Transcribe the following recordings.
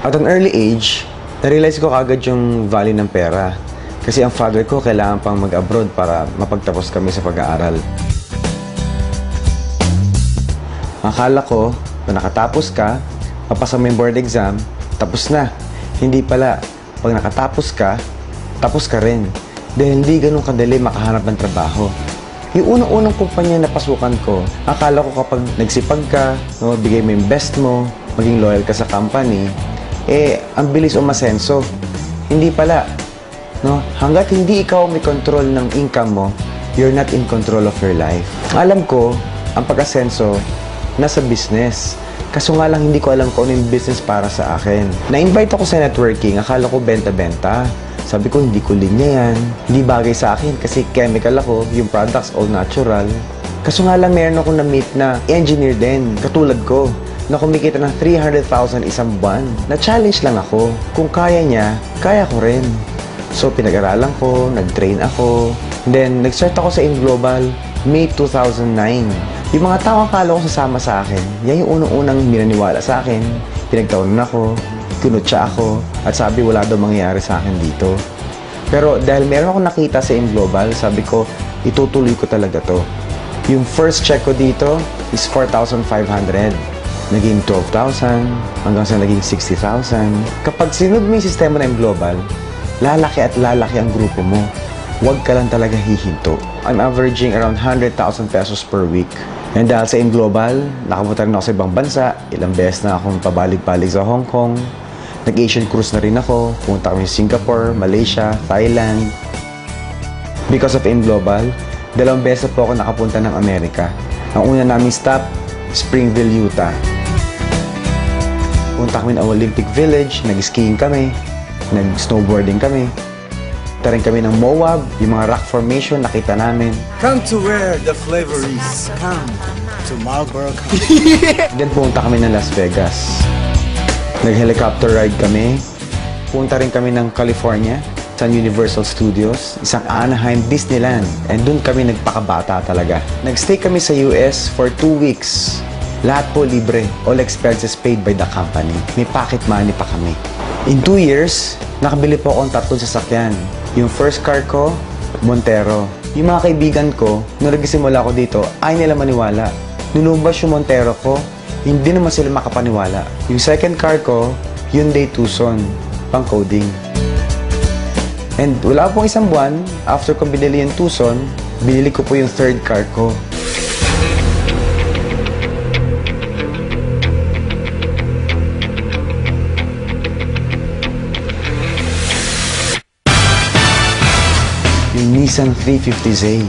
At an early age, na-realize ko kagad yung value ng pera. Kasi ang father ko kailangan pang mag-abroad para mapagtapos kami sa pag-aaral. Akala ko, na nakatapos ka, papasa mo yung board exam, tapos na. Hindi pala. Pag nakatapos ka, tapos ka rin. Dahil hindi ganun kadali makahanap ng trabaho. Yung unang-unang kumpanya na pasukan ko, akala ko kapag nagsipag ka, no, bigay mo yung best mo, maging loyal ka sa company, ang bilis umasenso. Hindi pala. No? Hanggat hindi ikaw may control ng income mo, you're not in control of your life. Alam ko, ang pag-asenso, nasa business. Kaso nga lang hindi ko alam kung ano yung business para sa akin. Na-invite ako sa networking, akala ko benta-benta. Sabi ko, hindi ko linya yan. Hindi bagay sa akin kasi chemical ako, yung products all natural. Kaso nga lang meron ako na-meet na engineer din, katulad ko, na kumikita ng 300,000 isang buwan. Na-challenge lang ako. Kung kaya niya, kaya ko rin. So, pinag-aralan ko, nag-train ako. Then, nag-start ako sa InGlobal, May 2009. Yung mga tao akala ko sasama sa akin, yan yung unang-unang minaniwala sa akin. Pinagtawanan ako, kinutsa ako, at sabi wala daw mangyayari sa akin dito. Pero dahil meron akong nakita sa InGlobal, sabi ko, itutuloy ko talaga to. Yung first check ko dito is 4,500. Naging 12,000, hanggang sa naging 60,000. Kapag sinunod mo yung sistema ng InGlobal, lalaki at lalaki ang grupo mo. Huwag ka lang talaga hihinto. I'm averaging around 100,000 pesos per week. And dahil sa InGlobal, nakapunta rin ako sa ibang bansa. Ilang beses na akong pabalig-balig sa Hong Kong. Nag-Asian cruise na rin ako. Pumunta kami sa Singapore, Malaysia, Thailand. Because of InGlobal, 2 beses po ako nakapunta ng Amerika. Ang una naming stop, Springville, Utah. Punta kami ng Olympic Village, nag-skiing kami, nag-snowboarding kami. Punta rin kami ng Moab, yung mga rock formation nakita namin. Come to where the flavor is. Come to Marlboro County. Then pumunta kami ng Las Vegas. Nag-helicopter ride kami. Punta rin kami ng California, sa Universal Studios, isang Anaheim Disneyland. And doon kami nagpakabata talaga. Nag-stay kami sa US for 2 weeks. Lahat po libre. All expenses paid by the company. May pocket money pa kami. In 2 years, nakabili po akong 3 sasakyan. Yung first car ko, Montero. Yung mga kaibigan ko, nung nagsimula ako dito, ay nila maniwala. Nulumbas yung Montero ko, hindi naman sila makapaniwala. Yung second car ko, Hyundai Tucson, pang coding. And wala pong isang buwan, after ko binili yung Tucson, binili ko po yung third car ko. Yung Nissan 350Z.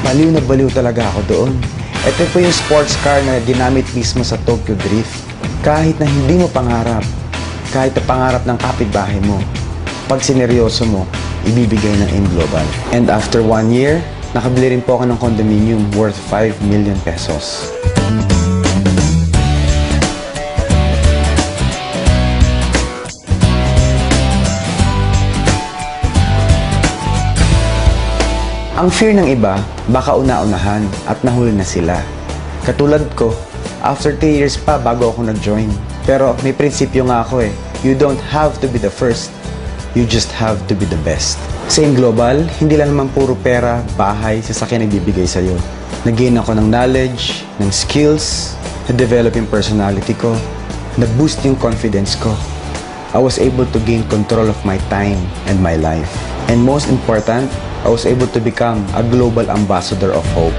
Baliw na baliw talaga ako doon. Ito po yung sports car na ginamit mismo sa Tokyo Drift. Kahit na hindi mo pangarap, kahit na pangarap ng kapitbahay mo, pag sineryoso mo, ibibigay ng InGlobal. And after 1 year, nakabili rin po ako ng condominium worth 5 million pesos. Ang fear ng iba, baka una-unahan at nahuli na sila. Katulad ko, after 3 years pa bago ako nag-join. Pero may prinsipyo nga ako eh. You don't have to be the first. You just have to be the best. Sa InGlobal, hindi lang naman puro pera, bahay, sasakyan ang bibigay sa'yo. Nag-gain ako ng knowledge, ng skills, na-develop yung personality ko, na-boost yung confidence ko. I was able to gain control of my time and my life. And most important, I was able to become a global ambassador of hope.